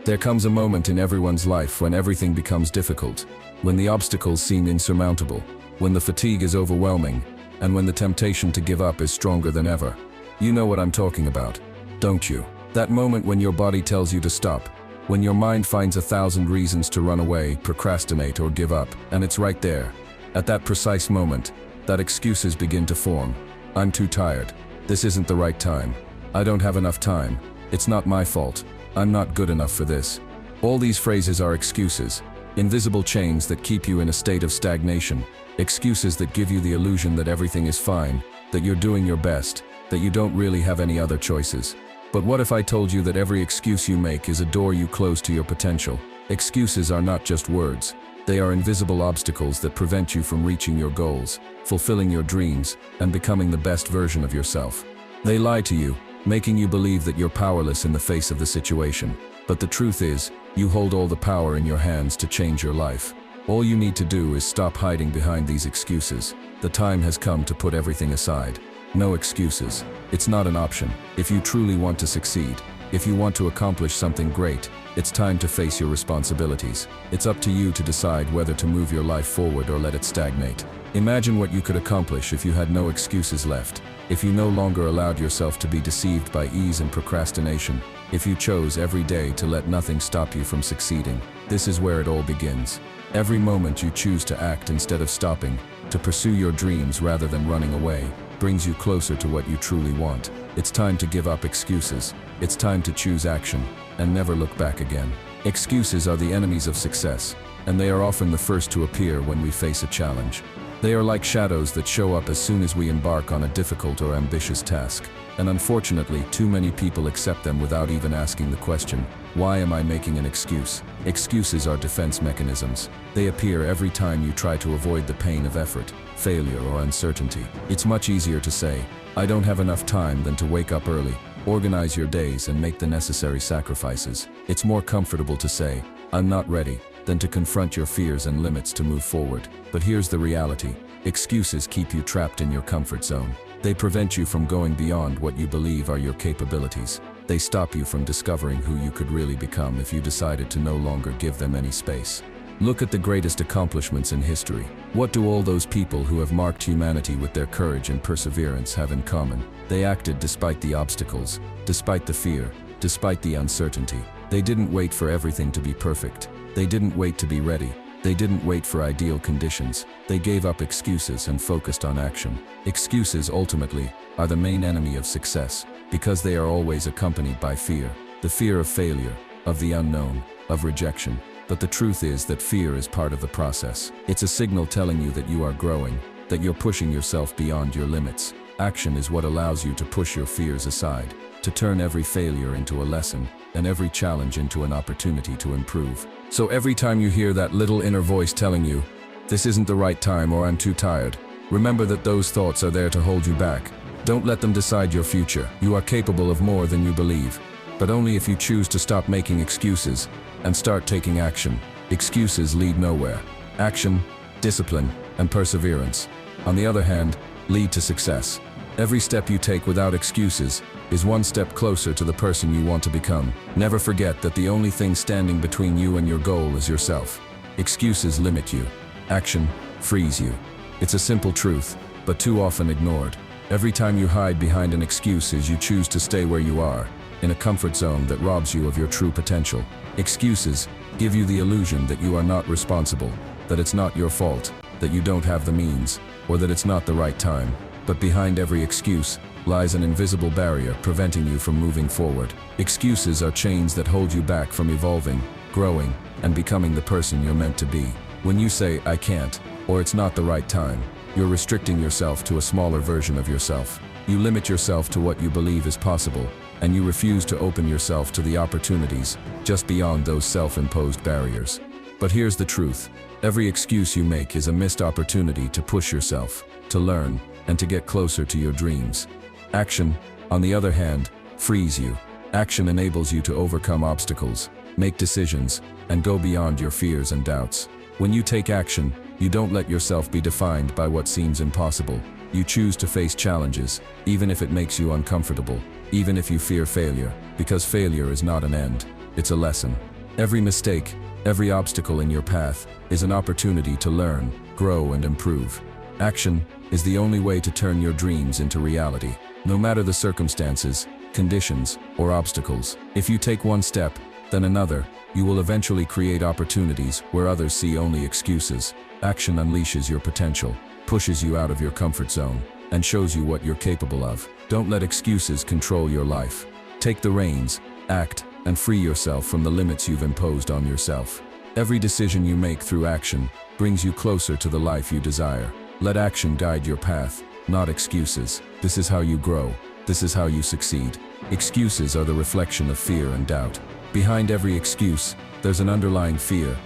There comes a moment in everyone's life when everything becomes difficult, when the obstacles seem insurmountable, when the fatigue is overwhelming, and when the temptation to give up is stronger than ever. You know what I'm talking about, don't you? That moment when your body tells you to stop, when your mind finds 1,000 reasons to run away, procrastinate, or give up, and it's right there. At that precise moment, that excuses begin to form. I'm too tired. This isn't the right time. I don't have enough time. It's not my fault. I'm not good enough for this. All these phrases are excuses, invisible chains that keep you in a state of stagnation, excuses that give you the illusion that everything is fine, that you're doing your best, that you don't really have any other choices. But what if I told you that every excuse you make is a door you close to your potential? Excuses are not just words. They are invisible obstacles that prevent you from reaching your goals, fulfilling your dreams, and becoming the best version of yourself. They lie to you, making you believe that you're powerless in the face of the situation. But the truth is, you hold all the power in your hands to change your life. All you need to do is stop hiding behind these excuses. The time has come to put everything aside. No excuses. It's not an option. If you truly want to succeed, if you want to accomplish something great, it's time to face your responsibilities. It's up to you to decide whether to move your life forward or let it stagnate. Imagine what you could accomplish if you had no excuses left, if you no longer allowed yourself to be deceived by ease and procrastination, if you chose every day to let nothing stop you from succeeding. This is where it all begins. Every moment you choose to act instead of stopping, to pursue your dreams rather than running away, brings you closer to what you truly want. It's time to give up excuses. It's time to choose action and never look back again. Excuses are the enemies of success, and they are often the first to appear when we face a challenge. They are like shadows that show up as soon as we embark on a difficult or ambitious task. And unfortunately, too many people accept them without even asking the question, why am I making an excuse? Excuses are defense mechanisms. They appear every time you try to avoid the pain of effort, failure, or uncertainty. It's much easier to say, I don't have enough time, than to wake up early, organize your days, and make the necessary sacrifices. It's more comfortable to say, I'm not ready, than to confront your fears and limits to move forward. But here's the reality. Excuses keep you trapped in your comfort zone. They prevent you from going beyond what you believe are your capabilities. They stop you from discovering who you could really become if you decided to no longer give them any space. Look at the greatest accomplishments in history. What do all those people who have marked humanity with their courage and perseverance have in common? They acted despite the obstacles, despite the fear, despite the uncertainty. They didn't wait for everything to be perfect. They didn't wait to be ready. They didn't wait for ideal conditions. They gave up excuses and focused on action. Excuses, ultimately, are the main enemy of success, because they are always accompanied by fear. The fear of failure, of the unknown, of rejection. But the truth is that fear is part of the process. It's a signal telling you that you are growing, that you're pushing yourself beyond your limits. Action is what allows you to push your fears aside, to turn every failure into a lesson, and every challenge into an opportunity to improve. So every time you hear that little inner voice telling you, this isn't the right time, or I'm too tired, remember that those thoughts are there to hold you back. Don't let them decide your future. You are capable of more than you believe, but only if you choose to stop making excuses and start taking action. Excuses lead nowhere. Action, discipline, and perseverance, on the other hand, lead to success. Every step you take without excuses is one step closer to the person you want to become. Never forget that the only thing standing between you and your goal is yourself. Excuses limit you. Action frees you. It's a simple truth, but too often ignored. Every time you hide behind an excuse, you choose to stay where you are, in a comfort zone that robs you of your true potential. Excuses give you the illusion that you are not responsible, that it's not your fault, that you don't have the means, or that it's not the right time. But behind every excuse lies an invisible barrier preventing you from moving forward. Excuses are chains that hold you back from evolving, growing, and becoming the person you're meant to be. When you say, I can't, or it's not the right time, you're restricting yourself to a smaller version of yourself. You limit yourself to what you believe is possible, and you refuse to open yourself to the opportunities just beyond those self-imposed barriers. But here's the truth. Every excuse you make is a missed opportunity to push yourself, to learn, and to get closer to your dreams. Action, on the other hand, frees you. Action enables you to overcome obstacles, make decisions, and go beyond your fears and doubts. When you take action, you don't let yourself be defined by what seems impossible. You choose to face challenges, even if it makes you uncomfortable, even if you fear failure, because failure is not an end, it's a lesson. Every mistake, every obstacle in your path is an opportunity to learn, grow, and improve. Action is the only way to turn your dreams into reality, no matter the circumstances, conditions, or obstacles. If you take one step, then another, you will eventually create opportunities where others see only excuses. Action unleashes your potential, pushes you out of your comfort zone, and shows you what you're capable of. Don't let excuses control your life. Take the reins, act, and free yourself from the limits you've imposed on yourself. Every decision you make through action brings you closer to the life you desire. Let action guide your path, not excuses. This is how you grow. This is how you succeed. Excuses are the reflection of fear and doubt. Behind every excuse, there's an underlying fear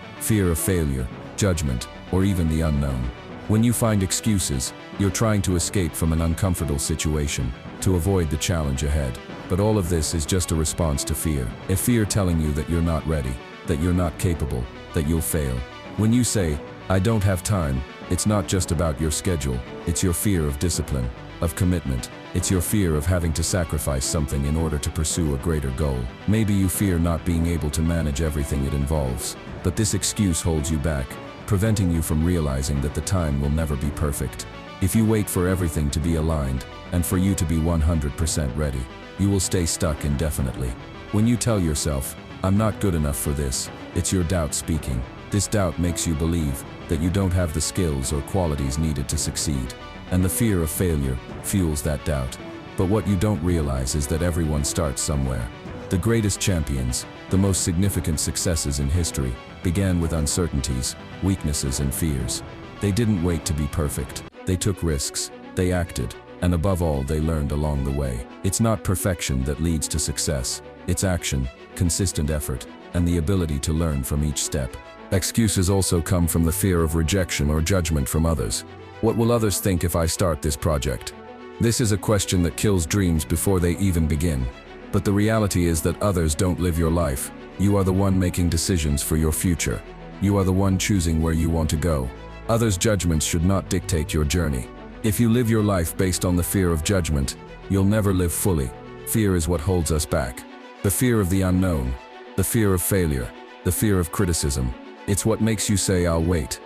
of failure, judgment, or even the unknown. When you find excuses, you're trying to escape from an uncomfortable situation, to avoid the challenge ahead. But all of this is just a response to fear. A fear telling you that you're not ready, that you're not capable, that you'll fail. When you say, "I don't have time," it's not just about your schedule, it's your fear of discipline, of commitment. It's your fear of having to sacrifice something in order to pursue a greater goal. Maybe you fear not being able to manage everything it involves. But this excuse holds you back, preventing you from realizing that the time will never be perfect. If you wait for everything to be aligned, and for you to be 100% ready, you will stay stuck indefinitely. When you tell yourself, "I'm not good enough for this," it's your doubt speaking. This doubt makes you believe that you don't have the skills or qualities needed to succeed. And the fear of failure fuels that doubt. But what you don't realize is that everyone starts somewhere. The greatest champions, the most significant successes in history, began with uncertainties, weaknesses, and fears. They didn't wait to be perfect. They took risks, they acted, and above all, they learned along the way. It's not perfection that leads to success. It's action, consistent effort, and the ability to learn from each step. Excuses also come from the fear of rejection or judgment from others. What will others think if I start this project? This is a question that kills dreams before they even begin. But the reality is that others don't live your life. You are the one making decisions for your future. You are the one choosing where you want to go. Others' judgments should not dictate your journey. If you live your life based on the fear of judgment, you'll never live fully. Fear is what holds us back. The fear of the unknown, the fear of failure, the fear of criticism. It's what makes you say, "I'll wait.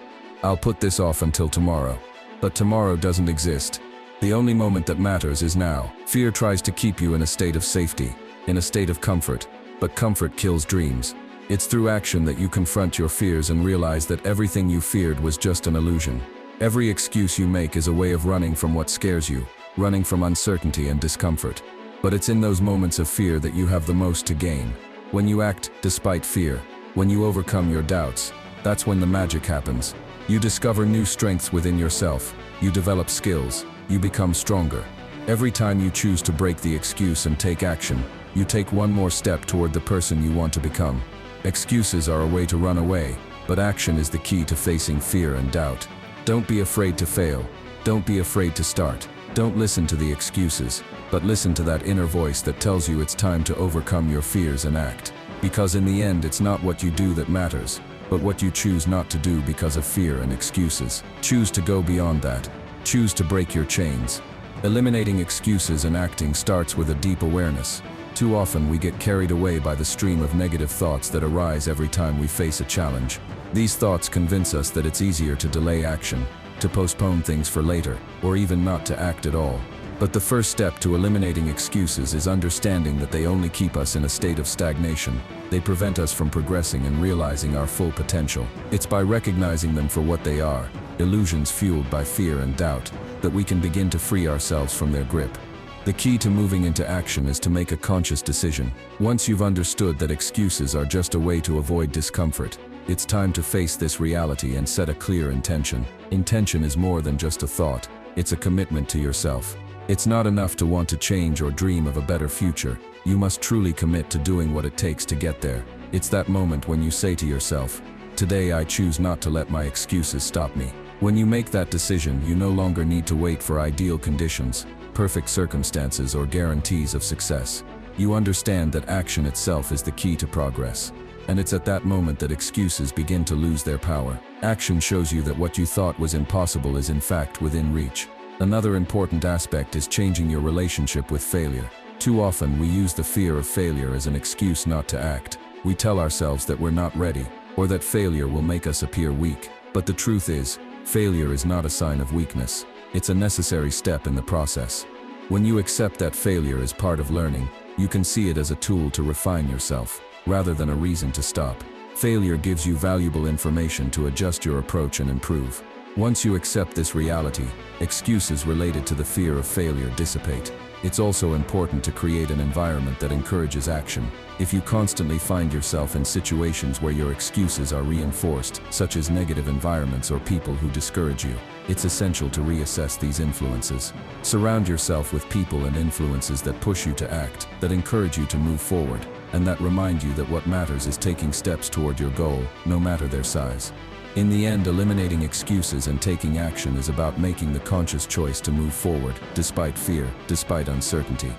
I'll put this off until tomorrow." But tomorrow doesn't exist. The only moment that matters is now. Fear tries to keep you in a state of safety, in a state of comfort, but comfort kills dreams. It's through action that you confront your fears and realize that everything you feared was just an illusion. Every excuse you make is a way of running from what scares you, running from uncertainty and discomfort. But it's in those moments of fear that you have the most to gain. When you act despite fear, when you overcome your doubts, that's when the magic happens. You discover new strengths within yourself, you develop skills, you become stronger. Every time you choose to break the excuse and take action, you take one more step toward the person you want to become. Excuses are a way to run away, but action is the key to facing fear and doubt. Don't be afraid to fail. Don't be afraid to start. Don't listen to the excuses, but listen to that inner voice that tells you it's time to overcome your fears and act. Because in the end, it's not what you do that matters, but what you choose not to do because of fear and excuses. Choose to go beyond that. Choose to break your chains. Eliminating excuses and acting starts with a deep awareness. Too often we get carried away by the stream of negative thoughts that arise every time we face a challenge. These thoughts convince us that it's easier to delay action, to postpone things for later, or even not to act at all. But the first step to eliminating excuses is understanding that they only keep us in a state of stagnation. They prevent us from progressing and realizing our full potential. It's by recognizing them for what they are, illusions fueled by fear and doubt, that we can begin to free ourselves from their grip. The key to moving into action is to make a conscious decision. Once you've understood that excuses are just a way to avoid discomfort, it's time to face this reality and set a clear intention. Intention is more than just a thought, it's a commitment to yourself. It's not enough to want to change or dream of a better future. You must truly commit to doing what it takes to get there. It's that moment when you say to yourself, "Today I choose not to let my excuses stop me." When you make that decision, you no longer need to wait for ideal conditions, perfect circumstances, or guarantees of success. You understand that action itself is the key to progress. And it's at that moment that excuses begin to lose their power. Action shows you that what you thought was impossible is in fact within reach. Another important aspect is changing your relationship with failure. Too often we use the fear of failure as an excuse not to act. We tell ourselves that we're not ready, or that failure will make us appear weak. But the truth is, failure is not a sign of weakness. It's a necessary step in the process. When you accept that failure is part of learning, you can see it as a tool to refine yourself, rather than a reason to stop. Failure gives you valuable information to adjust your approach and improve. Once you accept this reality, excuses related to the fear of failure dissipate. It's also important to create an environment that encourages action. If you constantly find yourself in situations where your excuses are reinforced, such as negative environments or people who discourage you, it's essential to reassess these influences. Surround yourself with people and influences that push you to act, that encourage you to move forward, and that remind you that what matters is taking steps toward your goal, no matter their size. In the end, eliminating excuses and taking action is about making the conscious choice to move forward, despite fear, despite uncertainty.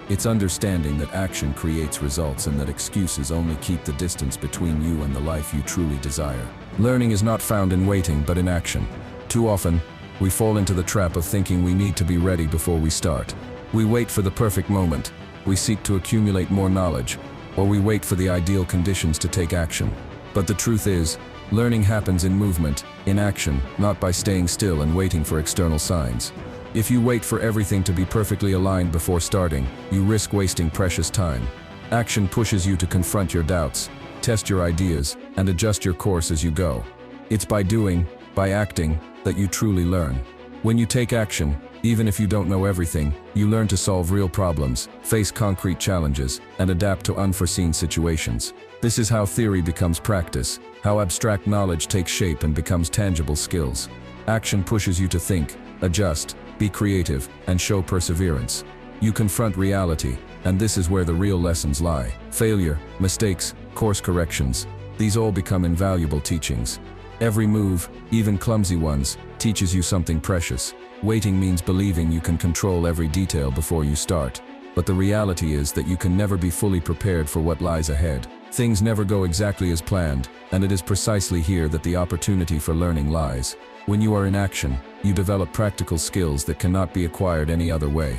It's understanding that action creates results and that excuses only keep the distance between you and the life you truly desire. Learning is not found in waiting, but in action. Too often, we fall into the trap of thinking we need to be ready before we start. We wait for the perfect moment. We seek to accumulate more knowledge, or we wait for the ideal conditions to take action. But the truth is, learning happens in movement, in action, not by staying still and waiting for external signs. If you wait for everything to be perfectly aligned before starting, you risk wasting precious time. Action pushes you to confront your doubts, test your ideas, and adjust your course as you go. It's by doing, by acting, that you truly learn. When you take action, even if you don't know everything, you learn to solve real problems, face concrete challenges, and adapt to unforeseen situations. This is how theory becomes practice, how abstract knowledge takes shape and becomes tangible skills. Action pushes you to think, adjust, be creative, and show perseverance. You confront reality, and this is where the real lessons lie. Failure, mistakes, course corrections, these all become invaluable teachings. Every move, even clumsy ones, teaches you something precious. Waiting means believing you can control every detail before you start. But the reality is that you can never be fully prepared for what lies ahead. Things never go exactly as planned, and it is precisely here that the opportunity for learning lies. When you are in action, you develop practical skills that cannot be acquired any other way.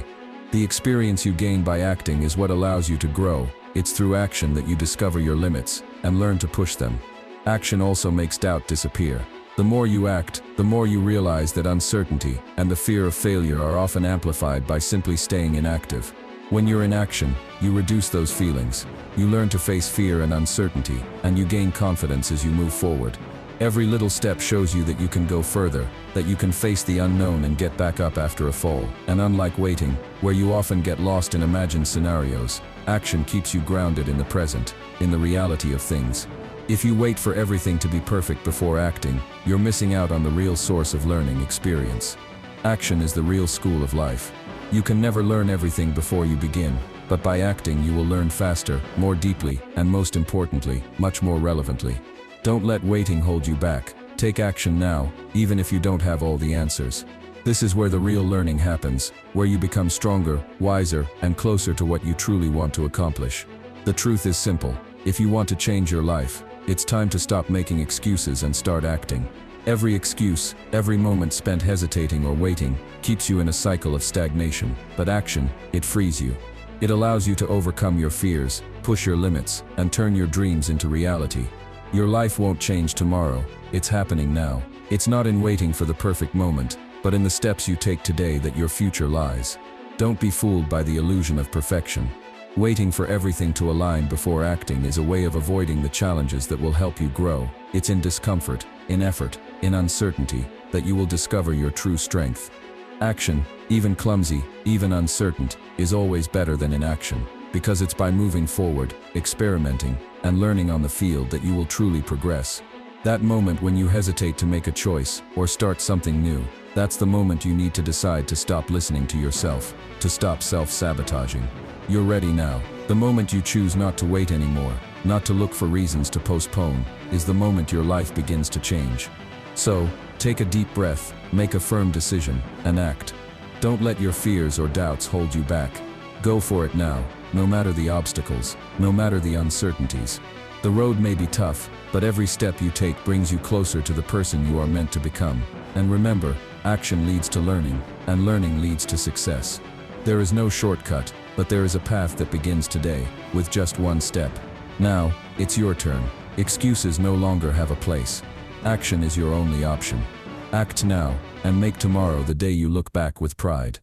The experience you gain by acting is what allows you to grow. It's through action that you discover your limits and learn to push them. Action also makes doubt disappear. The more you act, the more you realize that uncertainty and the fear of failure are often amplified by simply staying inactive. When you're in action, you reduce those feelings. You learn to face fear and uncertainty, and you gain confidence as you move forward. Every little step shows you that you can go further, that you can face the unknown and get back up after a fall. And unlike waiting, where you often get lost in imagined scenarios, action keeps you grounded in the present, in the reality of things. If you wait for everything to be perfect before acting, you're missing out on the real source of learning: experience. Action is the real school of life. You can never learn everything before you begin, but by acting you will learn faster, more deeply, and most importantly, much more relevantly. Don't let waiting hold you back. Take action now, even if you don't have all the answers. This is where the real learning happens, where you become stronger, wiser, and closer to what you truly want to accomplish. The truth is simple. If you want to change your life, it's time to stop making excuses and start acting. Every excuse, every moment spent hesitating or waiting, keeps you in a cycle of stagnation. But action, it frees you. It allows you to overcome your fears, push your limits, and turn your dreams into reality. Your life won't change tomorrow, it's happening now. It's not in waiting for the perfect moment, but in the steps you take today that your future lies. Don't be fooled by the illusion of perfection. Waiting for everything to align before acting is a way of avoiding the challenges that will help you grow. It's in discomfort, in effort, in uncertainty, that you will discover your true strength. Action, even clumsy, even uncertain, is always better than inaction, because it's by moving forward, experimenting, and learning on the field that you will truly progress. That moment when you hesitate to make a choice or start something new, that's the moment you need to decide to stop listening to yourself, to stop self-sabotaging. You're ready now. The moment you choose not to wait anymore, not to look for reasons to postpone, is the moment your life begins to change. So, take a deep breath, make a firm decision, and act. Don't let your fears or doubts hold you back. Go for it now, no matter the obstacles, no matter the uncertainties. The road may be tough, but every step you take brings you closer to the person you are meant to become. And remember, action leads to learning, and learning leads to success. There is no shortcut, but there is a path that begins today, with just one step. Now, It's your turn. Excuses no longer have a place. Action is your only option. Act now, and make tomorrow the day you look back with pride.